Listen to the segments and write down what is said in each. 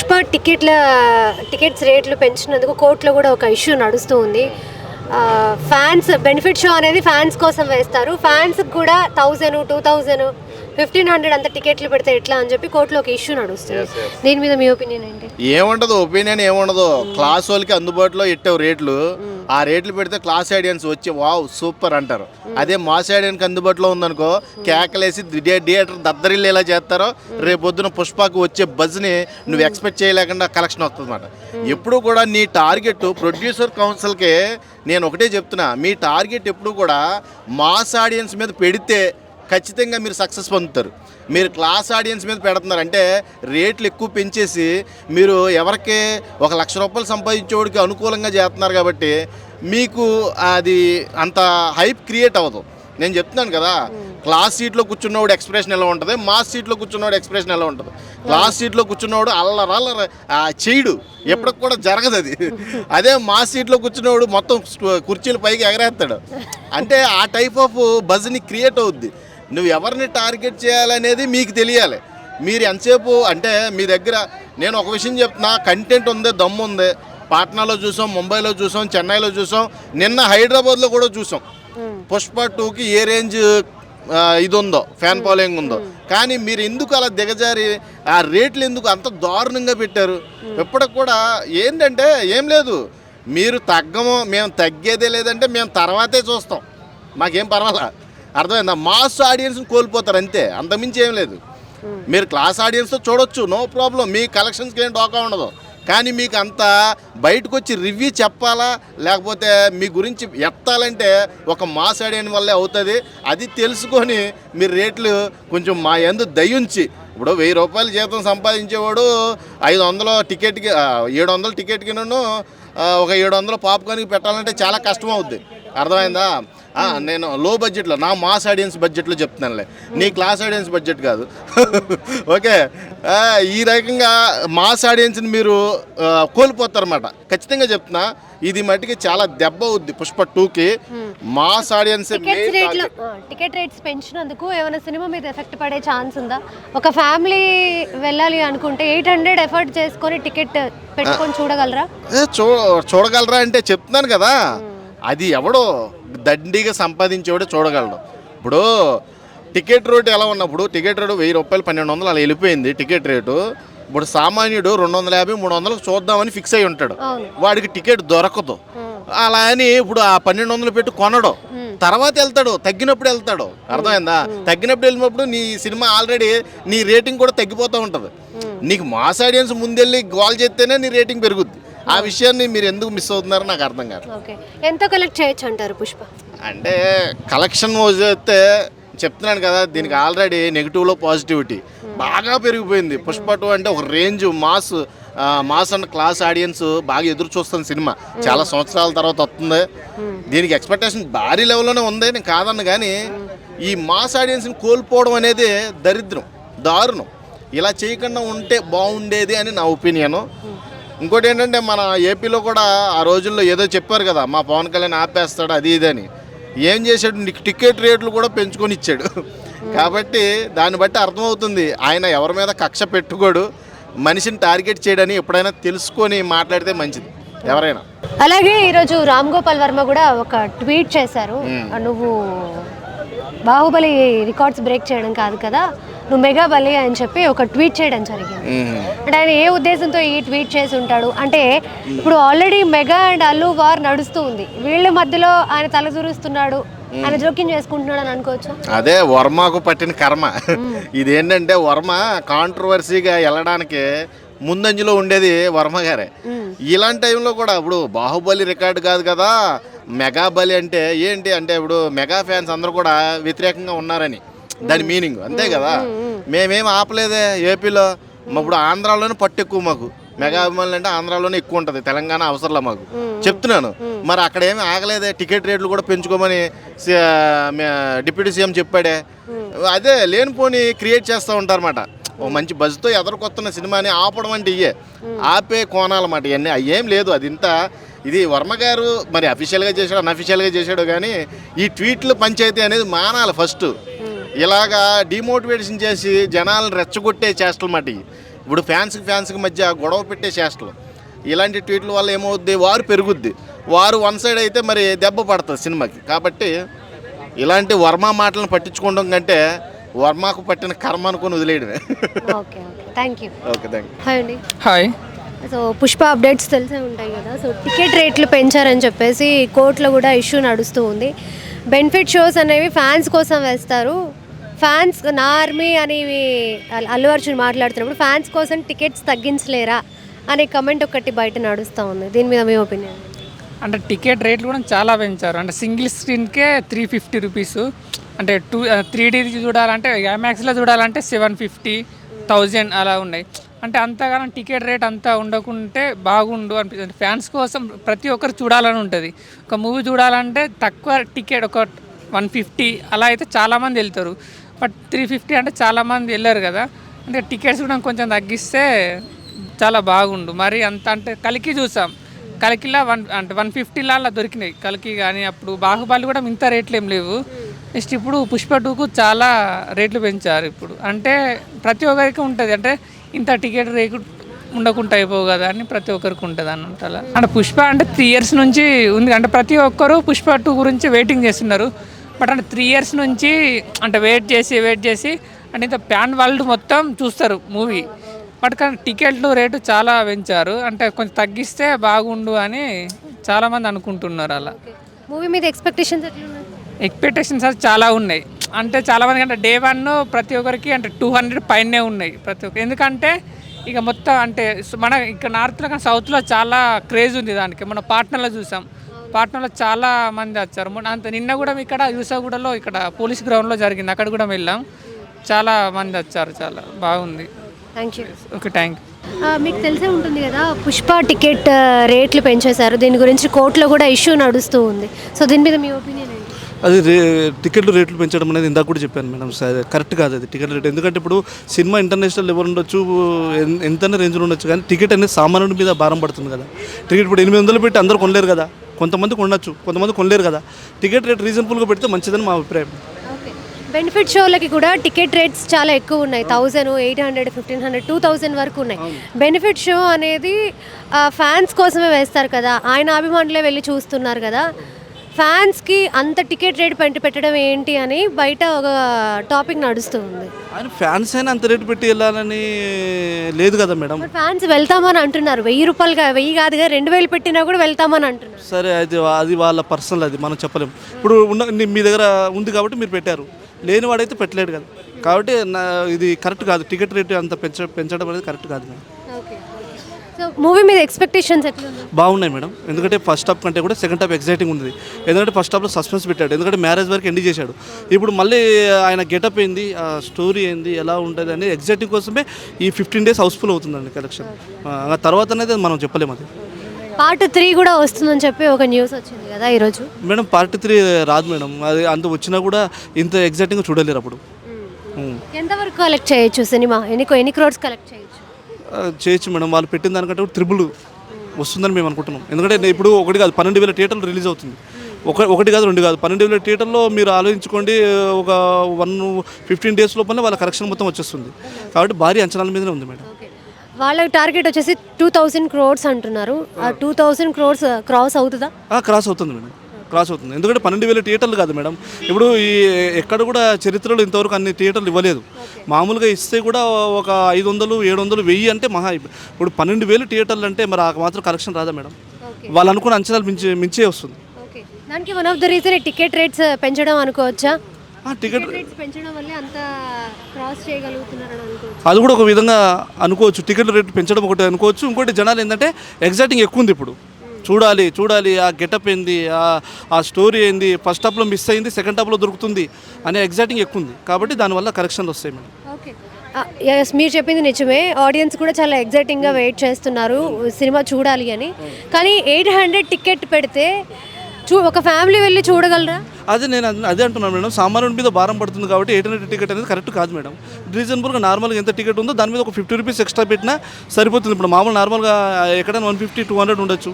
Pushpa tickets రేట్లు పెంచినందుకు కోర్టులో కూడా ఒక ఇష్యూ నడుస్తూ ఉంది. ఫ్యాన్స్ బెనిఫిట్ షో అనేది ఫ్యాన్స్ కోసం వేస్తారు. ఫ్యాన్స్కి కూడా 1000, 2000, 1500 అంత టికెట్లు పెడితే ఎట్లా అని చెప్పి కోర్టులో ఒక ఇష్యూ నడుస్తుంది. దీని మీద మీ ఒపీనియన్ ఏంటి? ఏముండదు, ఒపీనియన్ ఏముండదు. క్లాస్ వాళ్ళకి అందుబాటులో ఇట్టావు రేట్లు, ఆ రేట్లు పెడితే క్లాస్ ఆడియన్స్ వచ్చి వావ్ సూపర్ అంటారు. అదే మాస్ ఆడియన్కి అందుబాటులో ఉందనుకో కేకలేసి థియేటర్ దద్దరిల్లేలా చేస్తారో రేపొద్దున పుష్పకు వచ్చే బజ్ని నువ్వు ఎక్స్పెక్ట్ చేయలేకుండా కలెక్షన్ వస్తుంది అన్నమాట. ఎప్పుడు కూడా నీ టార్గెట్ ప్రొడ్యూసర్ కౌన్సిల్కే నేను ఒకటే చెప్తున్నా, మీ టార్గెట్ ఎప్పుడు కూడా మాస్ ఆడియన్స్ మీద పెడితే ఖచ్చితంగా మీరు సక్సెస్ పొందుతారు. మీరు క్లాస్ ఆడియన్స్ మీద పెడుతున్నారు అంటే రేట్లు ఎక్కువ పెంచేసి మీరు ఎవరికి 1 లక్ష రూపాయలు సంపాదించేవాడికి అనుకూలంగా చేస్తున్నారు కాబట్టి మీకు అది అంత హైప్ క్రియేట్ అవ్వదు. నేను చెప్తున్నాను కదా, క్లాస్ సీట్లో కూర్చున్నవాడు ఎక్స్ప్రెషన్ ఎలా ఉంటుంది, మాస్ సీట్లో కూర్చున్నవాడు ఎక్స్ప్రెషన్ ఎలా ఉంటుంది. క్లాస్ సీట్లో కూర్చున్నవాడు అల్లర చేయడు, ఎప్పటికి కూడా జరగదు అది. అదే మాస్ సీట్లో కూర్చున్నవాడు మొత్తం కుర్చీలు పైకి ఎగరేస్తాడు. అంటే ఆ టైప్ ఆఫ్ బజ్ని క్రియేట్ అవుద్ది. నువ్వు ఎవరిని టార్గెట్ చేయాలనేది మీకు తెలియాలి. మీరు ఎంతసేపు అంటే మీ దగ్గర నేను ఒక విషయం చెప్తున్నా, కంటెంట్ ఉంది, దమ్ము ఉంది. పాట్నాలో చూసాం, ముంబైలో చూసాం, చెన్నైలో చూసాం, నిన్న హైదరాబాద్లో కూడా చూసాం. పుష్ప 2కి ఏ రేంజ్ ఇది ఉందో, ఫ్యాన్ ఫాలోయింగ్ ఉందో. కానీ మీరు ఎందుకు అలా దిగజారి ఆ రేట్లు ఎందుకు అంత దారుణంగా పెట్టారు? ఎప్పటికి కూడా ఏంటంటే ఏం లేదు, మీరు తగ్గము, మేము తగ్గేదే లేదంటే మేము తర్వాతే చూస్తాం, మాకేం పర్వాలా. అర్థమైందా? మాస్ ఆడియన్స్ని కోల్పోతారు అంతే, అంతమించి ఏం లేదు. మీరు క్లాస్ ఆడియన్స్తో చూడొచ్చు, నో ప్రాబ్లం, మీ కలెక్షన్స్కి ఏం డోకా ఉండదు. కానీ మీకు అంత బయటకు వచ్చి రివ్యూ చెప్పాలా లేకపోతే మీ గురించి ఎత్తాలంటే ఒక మాస్ ఆడియన్ వల్లే అవుతుంది. అది తెలుసుకొని మీరు రేట్లు కొంచెం మా యందు దయించి, ఇప్పుడు 1000 రూపాయల జీతం సంపాదించేవాడు 500 టికెట్కి 700 టికెట్కి నన్ను ఒక 700 పాప్కార్న్కి పెట్టాలంటే చాలా కష్టం అవుద్ది. అర్థమైందా? నేను లో బడ్జెట్లో, నా మాస్ ఆడియన్స్ బడ్జెట్లో చెప్తున్నానులే, నీ క్లాస్ ఆడియన్స్ బడ్జెట్ కాదు. ఓకే, ఈ రకంగా మాస్ ఆడియన్స్ని మీరు కోల్పోతారన్నమాట. ఖచ్చితంగా చెప్తున్నా, ఇది మట్టికి చాలా దెబ్బ అవుద్ది పుష్ప 2కి. మాస్ ఆడియన్స్ టికెట్ రేట్స్ పెంచినందుకు ఏమైనా సినిమా మీద ఎఫెక్ట్ పడే ఛాన్స్ ఉందా? ఒక ఫ్యామిలీ వెళ్ళాలి అనుకుంటే 800 ఎఫర్ట్ చేసుకొని టికెట్ పెట్టుకొని చూడగలరా? చూడగలరా అంటే చెప్తున్నాను కదా, అది ఎవడో దండిగా సంపాదించేవాడు చూడగలడు. ఇప్పుడు టికెట్ రేటు ఎలా ఉన్నప్పుడు టికెట్ రేటు 1000 రూపాయలు 1200 అలా వెళ్ళిపోయింది టికెట్ రేటు. ఇప్పుడు సామాన్యుడు 250, 300 చూద్దామని ఫిక్స్ అయి ఉంటాడు, వాడికి టికెట్ దొరకదు. అలా అని ఇప్పుడు ఆ 1200 పెట్టి కొనడు, తర్వాత వెళ్తాడు, తగ్గినప్పుడు వెళ్తాడు. అర్థమైందా? తగ్గినప్పుడు వెళ్ళినప్పుడు నీ సినిమా ఆల్రెడీ నీ రేటింగ్ కూడా తగ్గిపోతూ ఉంటుంది. నీకు మాస్ ఆడియన్స్ ముందెళ్ళి గోల్ చేస్తేనే నీ రేటింగ్ పెరుగుద్ది. ఆ విషయాన్ని మీరు ఎందుకు మిస్ అవుతున్నారో నాకు అర్థం కాదు. ఎంత కలెక్ట్ చేయొచ్చు అంటారు పుష్ప? అంటే కలెక్షన్ అయితే చెప్తున్నాను కదా, దీనికి ఆల్రెడీ నెగిటివ్లో పాజిటివిటీ బాగా పెరిగిపోయింది. పుష్ప 2 అంటే ఒక range mass and class audience బాగా ఎదురు చూస్తున్న సినిమా, చాలా సంవత్సరాల తర్వాత వస్తుంది. దీనికి ఎక్స్పెక్టేషన్ భారీ లెవెల్లోనే ఉంది, నేను కాదన్న. కానీ ఈ మాస్ ఆడియన్స్ని కోల్పోవడం అనేది దరిద్రం, దారుణం. ఇలా చేయకుండా ఉంటే బాగుండేది అని నా ఒపీనియను. ఇంకోటి ఏంటంటే మన ఏపీలో కూడా ఆ రోజుల్లో ఏదో చెప్పారు కదా, మా పవన్ కళ్యాణ్ ఆపేస్తాడు అది ఇది అని. ఏం చేశాడు? టికెట్ రేట్లు కూడా పెంచుకొని ఇచ్చాడు. కాబట్టి దాన్ని బట్టి అర్థమవుతుంది ఆయన ఎవరి మీద కక్ష పెట్టుకోడు, మనిషిని టార్గెట్ చేయడని ఎప్పుడైనా తెలుసుకొని మాట్లాడితే మంచిది ఎవరైనా. అలాగే ఈరోజు రామ్ గోపాల్ వర్మ కూడా ఒక ట్వీట్ చేశారు, నువ్వు బాహుబలి రికార్డ్స్ బ్రేక్ చేయడం కాదు కదా, నువ్వు మెగా బలి అని చెప్పి ఒక ట్వీట్ చేయడం జరిగింది. అంటే ఆయన ఏ ఉద్దేశంతో ఈ ట్వీట్ చేసి ఉంటాడు అంటే, ఇప్పుడు already mega and Allu war నడుస్తూ ఉంది, వీళ్ళ మధ్యలో ఆయన తలదూరుస్తున్నాడు, ఆయన జోక్యం చేసుకుంటున్నాడు అని అనుకోవచ్చు. అదే వర్మకు పట్టిన కర్మ. ఇదేంటంటే వర్మ కాంట్రవర్సీగా వెళ్ళడానికి ముందంజలో ఉండేది వర్మ గారే. ఇలాంటి టైంలో కూడా ఇప్పుడు బాహుబలి రికార్డు కాదు కదా, మెగా బలి అంటే ఏంటి అంటే ఇప్పుడు మెగా ఫ్యాన్స్ అందరూ కూడా వ్యతిరేకంగా ఉన్నారని దాని మీనింగ్, అంతే కదా. మేమేం ఆపలేదే ఏపీలో, ఇప్పుడు ఆంధ్రాలోనే పట్టు ఎక్కువ మాకు. మెగా అభిమానులు అంటే ఆంధ్రాలోనే ఎక్కువ ఉంటుంది, తెలంగాణ అవసరంలా మాకు. చెప్తున్నాను, మరి అక్కడ ఏమి ఆగలేదే, టికెట్ రేట్లు కూడా పెంచుకోమని డిప్యూటీ సీఎం చెప్పాడే. అదే లేనిపోని క్రియేట్ చేస్తూ ఉంటారన్నమాట. ఓ మంచి బజ్తో ఎదరికొస్తున్న సినిమాని ఆపడం అంటే ఇయే ఆపే కోణాలన్నమాట. ఇవన్నీ అయ్యేం లేదు. అది ఇంత ఇది వర్మ గారు మరి అఫీషియల్గా చేశాడు అన్అఫీషియల్గా చేశాడు, కానీ ఈ ట్వీట్లు పంచాయతీ అనేది మానాలి ఫస్ట్. ఇలాగా డిమోటివేషన్ చేసి జనాలను రెచ్చగొట్టే చేష్టలు మాట. ఇప్పుడు ఫ్యాన్స్కి మధ్య గొడవ పెట్టే చేష్టలు, ఇలాంటి ట్వీట్ల వల్ల ఏమవుద్ది, వారు పెరుగుద్ది. వారు వన్ సైడ్ అయితే మరి దెబ్బ పడుతుంది సినిమాకి. కాబట్టి ఇలాంటి వర్మ మాటలను పట్టించుకోవడం కంటే వర్మకు పట్టిన కర్మ అనుకుని వదిలేయడమే. Okay thank you. Okay, thank you. Hi అండి. హాయ్. సో పుష్ప అప్డేట్స్ తెలిసే ఉంటాయి కదా. సో టికెట్ రేట్లు పెంచారని చెప్పేసి కోర్టులో కూడా ఇష్యూ నడుస్తూ ఉంది. బెనిఫిట్ షోస్ అనేవి ఫ్యాన్స్ కోసం వేస్తారు, ఫ్యాన్స్ నా ఆర్మీ అనేవి అల్లు అర్జున్ మాట్లాడుతున్నప్పుడు ఫ్యాన్స్ కోసం టికెట్స్ తగ్గించలేరా అనే కమెంట్ ఒకటి బయట నడుస్తూ ఉంది. దీని మీద మీ ఒపీనియన్? అంటే టికెట్ రేట్లు కూడా చాలా పెంచారు. అంటే సింగిల్ స్క్రీన్కే 350 రూపీస్, అంటే 3D చూడాలంటే ఐమాక్స్లో చూడాలంటే 750, 1000 అలా ఉన్నాయి. అంటే అంతగానో టికెట్ రేట్ అంతా ఉండకుంటే బాగుండు అనిపిస్తుంది. ఫ్యాన్స్ కోసం ప్రతి ఒక్కరు చూడాలని ఉంటుంది. ఒక మూవీ చూడాలంటే తక్కువ టికెట్ ఒక 150 అలా అయితే చాలామంది వెళ్తారు. బట్ 350 అంటే చాలామంది వెళ్ళారు కదా. అంటే టికెట్స్ కూడా కొంచెం తగ్గిస్తే చాలా బాగుండు. మరి అంత అంటే కలికి చూసాం, కలికిలా 150 అలా దొరికినాయి కలికి. కానీ అప్పుడు బాహుబలి కూడా ఇంత రేట్లు ఏం లేవు. నెక్స్ట్ ఇప్పుడు పుష్ప 2కు చాలా రేట్లు పెంచారు ఇప్పుడు. అంటే ప్రతి ఒక్కరికి ఉంటుంది, అంటే ఇంత టికెట్ రేటు ఉండకుండా అయిపోవు కదా అని ప్రతి ఒక్కరికి ఉంటుంది అన్నమాట. అలా అంటే పుష్ప అంటే 3 years నుంచి ఉంది. అంటే ప్రతి ఒక్కరు పుష్ప 2 గురించి వెయిటింగ్ చేస్తున్నారు. బట్ అంటే 3 years నుంచి అంటే వెయిట్ చేసి అంటే ఇంత ప్యాన్ వరల్డ్ మొత్తం చూస్తారు మూవీ. బట్ కానీ టికెట్లు రేటు చాలా పెంచారు. అంటే కొంచెం తగ్గిస్తే బాగుండు అని చాలామంది అనుకుంటున్నారు. అలా మూవీ మీద ఎక్స్పెక్టేషన్స్ ఎట్లున్నాయి? ఎక్స్పెక్టేషన్స్ అది చాలా ఉన్నాయి. అంటే చాలామంది అంటే డే 1 ప్రతి ఒక్కరికి అంటే 200 పైనే ఉన్నాయి ప్రతి ఒక్కరు. ఎందుకంటే ఇక మొత్తం అంటే మన ఇక్కడ నార్త్లో కానీ సౌత్లో చాలా క్రేజ్ ఉంది దానికి. మన పాట్నాలో చూసాం, పాట్నాలో చాలా మంది వచ్చారు. అంత నిన్న కూడా ఇక్కడ యూసఫ్గూడలో ఇక్కడ పోలీస్ గ్రౌండ్లో జరిగింది, అక్కడ కూడా వెళ్ళాం, చాలా మంది వచ్చారు, చాలా బాగుంది. Thank you. Okay, thank you. మీకు తెలిసే ఉంటుంది కదా, పుష్ప టికెట్ రేట్లు పెంచేశారు. దీని గురించి కోర్టులో కూడా ఇష్యూ నడుస్తూ ఉంది. సో దీని మీద మీ ఒపీనియన్ ఏంటి? అది టికెట్లు రేట్లు పెంచడం అనేది ఇందాక కూడా చెప్పాను మేడం, కరెక్ట్ కాదు అది టికెట్ రేట్. ఎందుకంటే ఇప్పుడు సినిమా ఇంటర్నేషనల్ లెవెల్ ఉండొచ్చు, ఎంతైనా రేంజ్లో ఉండొచ్చు, కానీ టికెట్ అనేది సామాన్యుడి మీద భారం పడుతుంది కదా. టికెట్ ఇప్పుడు 800 పెట్టి అందరూ కొనలేరు కదా, కొంతమంది కొనొచ్చు, కొంతమంది కొనలేరు కదా. టికెట్ రేట్ రీజనబుల్గా పెడితే మంచిదని మా అభిప్రాయం. బెనిఫిట్ షోలకి కూడా టికెట్ రేట్స్ చాలా ఎక్కువ ఉన్నాయి. 1000, 800, 1500, 2000 వరకు ఉన్నాయి. బెనిఫిట్ షో అనేది ఫ్యాన్స్ కోసమే వేస్తారు కదా, ఆయన అభిమానులే వెళ్ళి చూస్తున్నారు కదా. ఫ్యాన్స్కి అంత టికెట్ రేట్ పెట్టడం ఏంటి అని బయట ఒక టాపిక్ నడుస్తూ ఉంది. ఆయన ఫ్యాన్స్ అయినా అంత రేటు పెట్టి వెళ్ళాలని లేదు కదా మేడం. ఫ్యాన్స్ వెళ్తామని అంటున్నారు. 1000 రూపాయలుగా, 1000 కాదుగా, 2000 పెట్టినా కూడా వెళ్తామని అంటున్నారు. సరే, అది వాళ్ళ పర్సనల్, అది మనం చెప్పలేము. ఇప్పుడు మీ దగ్గర ఉంది కాబట్టి మీరు పెట్టారు, లేని వాడైతే పెట్టలేడు కదా. కాబట్టి ఇది కరెక్ట్ కాదు, టికెట్ రేటు అంత పెంచడం అనేది కరెక్ట్ కాదు మేడం. సో మూవీ మీద ఎక్స్పెక్టేషన్స్ ఎట్లా ఉన్నాయి? బాగున్నాయి మేడం. ఎందుకంటే ఫస్ట్ హాఫ్ కంటే కూడా సెకండ్ హాఫ్ ఎగ్జైటింగ్ ఉంది. ఎందుకంటే ఫస్ట్ హాఫ్లో సస్పెన్స్ పెట్టాడు, ఎందుకంటే మ్యారేజ్ వరకు ఎండ్ చేశాడు. ఇప్పుడు మళ్ళీ ఆయన గెటప్ ఏంది, ఆ స్టోరీ ఏంది, ఎలా ఉంటుంది అని ఎగ్జైటింగ్ కోసమే ఈ 15 days హౌస్ఫుల్ అవుతుందండి కలెక్షన్. ఆ తర్వాత అనేది మనం చెప్పలేము. అది పార్ట్ 3 కూడా వస్తుందని చెప్పి ఒక న్యూస్ వచ్చింది కదా ఈరోజు. మేడం పార్ట్ 3 రాదు మేడం, అది అంత వచ్చినా కూడా ఇంత ఎగ్జైటింగ్గా చూడలేరు అప్పుడు. ఎంతవరకు కలెక్ట్ చేయొచ్చు సినిమా? ఎన్ని క్రోర్స్ కలెక్ట్ చేయొచ్చు? చేయొచ్చు మేడం. వాళ్ళు పెట్టిన దానికంటే కూడా 3 వస్తుందని మేము అనుకుంటున్నాం. ఎందుకంటే ఇప్పుడు ఒకటి కాదు, 12,000 థియేటర్లు రిలీజ్ అవుతుంది. ఒకటి కాదు, 2 కాదు, 12,000 థియేటర్లో మీరు ఆలోచించుకోండి. ఒక 15 days లోపలనే వాళ్ళ కలెక్షన్ మొత్తం వచ్చేస్తుంది. కాబట్టి భారీ అంచనాల మీదనే ఉంది మేడం. వాళ్ళ టార్గెట్ వచ్చేసి 2000 crores అంటున్నారు. ఆ 2000 crores క్రాస్ అవుతుందా? క్రాస్ అవుతుంది మేడం, క్రాస్ అవుతుంది. ఎందుకంటే 12,000 థియేటర్లు కాదు మేడం. ఇప్పుడు ఈ ఎక్కడ కూడా చరిత్రలో ఇంతవరకు అన్ని థియేటర్లు ఇవ్వలేదు. మామూలుగా ఇస్తే కూడా ఒక 500, 700, 1000 అంటే మహా. ఇప్పుడు 12,000 థియేటర్లు అంటే మరి ఆ మాత్రం కలెక్షన్ రాదా మేడం? వాళ్ళు అనుకున్న అంచనాలు మించే వస్తుంది. దానికి one of the reason ticket rates పెంచడం అనుకోవచ్చా? టికెట్ రేట్స్ పెంచడం వల్ల అంత క్రాస్ చేయగలుగుతున్నారు అనుకోవచ్చు. అది కూడా ఒక విధంగా అనుకోవచ్చు. టికెట్ రేట్ పెంచడం ఒకటి అనుకోవచ్చు. ఇంకోటి జనాలు ఏంటంటే ఎగ్జైటింగ్ ఎక్కువ ఉంది ఇప్పుడు. చూడాలి ఆ గెటప్ ఏంది, ఆ స్టోరీ ఏంది, ఫస్ట్ హాఫ్లో మిస్ అయింది, సెకండ్ హాఫ్లో దొరుకుతుంది అనే ఎగ్జైటింగ్ ఎక్కువ ఉంది. కాబట్టి దానివల్ల కరెక్షన్లు వస్తాయి మేడం. ఓకే, మీరు చెప్పింది నిజమే. ఆడియన్స్ కూడా చాలా ఎగ్జైటింగ్గా వెయిట్ చేస్తున్నారు సినిమా చూడాలి అని. కానీ 800 టికెట్ పెడితే ఒక ఫ్యామిలీ వెళ్ళి చూడగలరా? నేను అదే అంటున్నాను మేడం. సామాన్యుడి మీద భారం పడుతుంది కాబట్టి 800 టికెట్ అనేది కరెక్ట్ కాదు మేడం. రీజనబుల్గా నార్మల్గా ఎంత టికెట్ ఉందో దాని మీద ఒక 50 రూపీస్ ఎక్స్ట్రా పెట్టినా సరిపోతుంది. ఇప్పుడు మామూలు నార్మల్గా ఎక్కడైనా 150, 200 ఉండొచ్చు,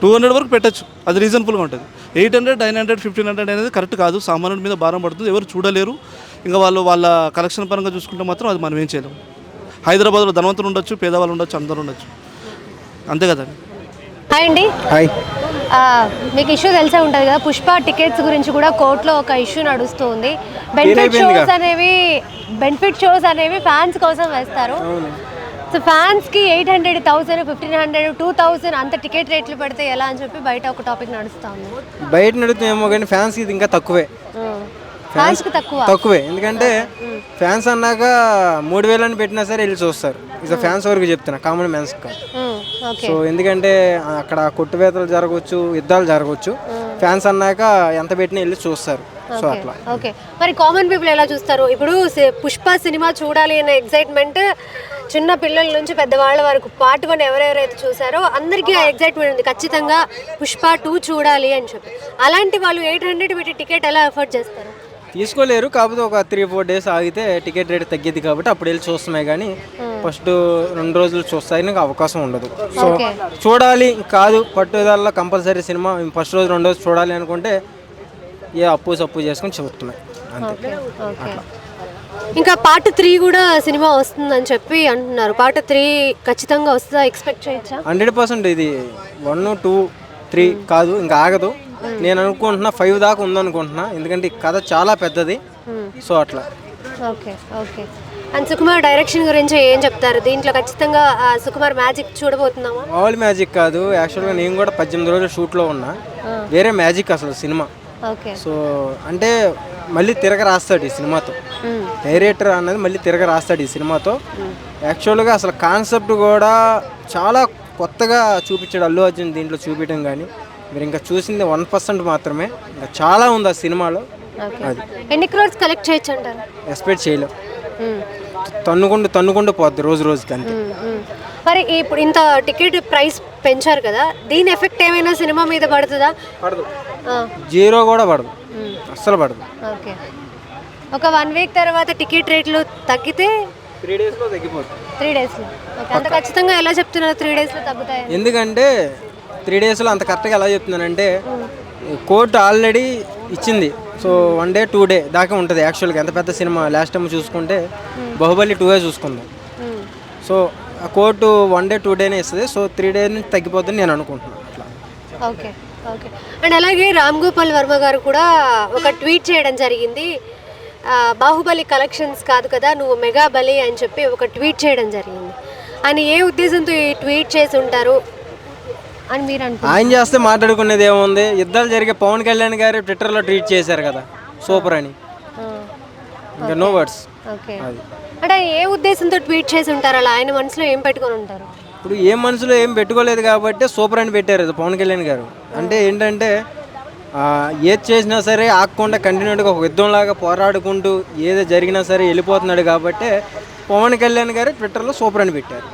200 వరకు పెట్టచ్చు, అది రీజనబుల్గా ఉంటుంది. 800, 900, 1500 అనేది కరెక్ట్ కాదు. సామాన్యుడి మీద భారం పడుతుంది, ఎవరు చూడలేరు. ఇంకా వాళ్ళ కలెక్షన్ పరంగా చూసుకుంటే మాత్రం అది మనం ఏం చేయలేము. హైదరాబాద్లో ధనవంతులు ఉండొచ్చు, పేదవాళ్ళు ఉండొచ్చు, అందరూ ఉండొచ్చు, అంతే కదండి. హాయ్ అండి. హాయ్. మీకు ఇష్యూ తెలిసే ఉంటుంది కదా, పుష్ప టికెట్స్ గురించి కూడా కోర్టులో ఒక ఇష్యూ నడుస్తుంది. బెనిఫిట్ షోస్ అనేవి ఫ్యాన్స్ కోసం వేస్తారు. సో ఫ్యాన్స్కి 800,000, 1,500, 2,000 అంత టికెట్ రేట్లు పెడితే ఎలా అని చెప్పి బయట ఒక టాపిక్ నడుస్తుంది. బయట నడుతుందేమో కానీ ఫ్యాన్స్కి ఇది ఇంకా తక్కువే. ఫ్యాన్స్కి తక్కువే ఎందుకంటే ఫ్యాన్స్ అన్నాక 3,000 అని పెట్టినా సరే వెళ్ళి చూస్తారు. ఇక ఫ్యాన్స్ వరకు చెప్తున్నా, కామన్ మ్యాన్స్ కాదు. సో ఎందుకంటే అక్కడ కొట్టువేతలు జరగవచ్చు, యుద్ధాలు జరగవచ్చు. ఫ్యాన్స్ అన్నాక ఎంత పెట్టినా వెళ్ళి చూస్తారు. సో అట్లా. ఓకే, మరి కామన్ పీపుల్ ఎలా చూస్తారు? ఇప్పుడు పుష్ప సినిమా చూడాలి అనే ఎగ్జైట్మెంట్ చిన్న పిల్లల నుంచి పెద్దవాళ్ళ వరకు పార్ట్ 1 ఎవరెవరైతే చూసారో అందరికీ ఆ ఎగ్జైట్మెంట్ ఉంది, ఖచ్చితంగా పుష్ప 2 చూడాలి అని చెప్పి. అలాంటి వాళ్ళు 800 పెట్టి టికెట్ ఎలా ఎఫర్ట్ చేస్తారు? తీసుకోలేరు. కాకపోతే ఒక 3-4 డేస్ ఆగితే టికెట్ రేట్ తగ్గిద్ది కాబట్టి అప్పుడు వెళ్ళి చూస్తున్నాయి. కానీ ఫస్ట్ 2 రోజులు చూస్తానికి అవకాశం ఉండదు. సో చూడాలి కాదు పట్టుదల కంపల్సరీ సినిమా ఫస్ట్ రోజు 2 రోజు చూడాలి అనుకుంటే ఏ అప్పు చేసుకొని చూస్తున్నాయి అంతే. ఇంకా పార్ట్ 3 కూడా సినిమా వస్తుందని చెప్పి అంటున్నారు. పార్ట్ 3 ఖచ్చితంగా వస్తుందా, ఎక్స్పెక్ట్ చేయొచ్చా? 100% ఇది 1, 2, 3 కాదు, ఇంకా ఆగదు. నేను అనుకుంటున్నా 5 దాకా ఉందనుకుంటున్నా, ఎందుకంటే ఈ కథ చాలా పెద్దది. సో అట్లా. ఓకే. అండ్ సుకుమార్ డైరెక్షన్ గురించి ఏం చెప్తారు? దీంట్లో ఖచ్చితంగా సుకుమార్ మ్యాజిక్ చూడబోతున్నామా? మామూలు మ్యాజిక్ కాదు. యాక్చువల్గా నేను కూడా 18 రోజులు షూట్లో ఉన్నా. వేరే మ్యాజిక్ అసలు సినిమా. సో అంటే మళ్ళీ తిరగ రాస్తాడు ఈ సినిమాతో. డైరెక్టర్ అన్నది మళ్ళీ తిరగ రాస్తాడు ఈ సినిమాతో. యాక్చువల్గా అసలు కాన్సెప్ట్ కూడా చాలా కొత్తగా చూపించాడు అల్లు అర్జున్ దీంట్లో చూపించడం. కానీ మీరు ఇంకా చూసింది 1% మాత్రమే, ఇంకా చాలా ఉంది ఆ సినిమాలో. అది ఎన్ని క్రోర్స్ కలెక్ట్ చేయొచ్చు అంటారు? ఎక్స్పెక్ట్ చేయలేం. తన్నుకుంటూ పోద్ది రోజు రోజుకి అంతే. మరి ఇప్పుడు ఇంత టికెట్ ప్రైస్ పెంచారు కదా, దీని ఎఫెక్ట్ ఏమైనా సినిమా మీద పడుతుందా? పడదు, 0 కూడా పడదు, అస్సలు పడదు. ఓకే, ఒక 1 వీక్ తర్వాత టికెట్ రేట్లు తగ్గితే 3 డేస్లో తగ్గిపోతుంది. 3 డేస్లో? ఓకే, అంత ఖచ్చితంగా ఎలా చెప్తున్నారు 3 డేస్లో తగ్గుతాయి? ఎందుకంటే 3 డేస్లో అంత కరెక్ట్గా ఎలా చెప్తున్నానంటే కోర్టు ఆల్రెడీ ఇచ్చింది. సో 1 డే 2 డే దాకా ఉంటుంది యాక్చువల్గా. ఎంత పెద్ద సినిమా లాస్ట్ టైం చూసుకుంటే బాహుబలి 2 చూసుకుందాం. సో ఆ కోర్టు 1 డే 2 డేనే ఇస్తుంది. సో 3 డేస్ నుంచి తగ్గిపోతుంది నేను అనుకుంటున్నాను అట్లా. ఓకే. అండ్ అలాగే రామ్ గోపాల్ వర్మ గారు కూడా ఒక ట్వీట్ చేయడం జరిగింది. బాహుబలి కలెక్షన్స్ కాదు కదా, నువ్వు మెగా బలి అని చెప్పి ఒక ట్వీట్ చేయడం జరిగింది. ఆయన ఏ ఉద్దేశంతో ఈ ట్వీట్ చేసి ఉంటారు అని మీరు అనుకుంటున్నారు? ఆయన చేస్తే మాట్లాడుకునేది ఏముంది, యుద్ధాలు జరిగే పవన్ కళ్యాణ్ గారు ట్విట్టర్లో ట్వీట్ చేశారు కదా సూపర్ అని, ఇంకా నో వర్డ్స్. ఓకే, అంటే ఆయన ఏ ఉద్దేశంతో ట్వీట్ చేసి ఉంటారు? అలా ఆయన మనసులో ఏం పెట్టుకొని ఉంటారు? ఇప్పుడు ఏం మనసులో ఏం పెట్టుకోలేదు కాబట్టి సూపర్ అని పెట్టారు పవన్ కళ్యాణ్ గారు. అంటే ఏంటంటే ఏది చేసినా సరే ఆగకుండా కంటిన్యూగా ఒక యుద్ధంలాగా పోరాడుకుంటూ ఏదో జరిగినా సరే వెళ్ళిపోతున్నాడు కాబట్టి పవన్ కళ్యాణ్ గారు ట్విట్టర్లో సూపర్ అని పెట్టారు.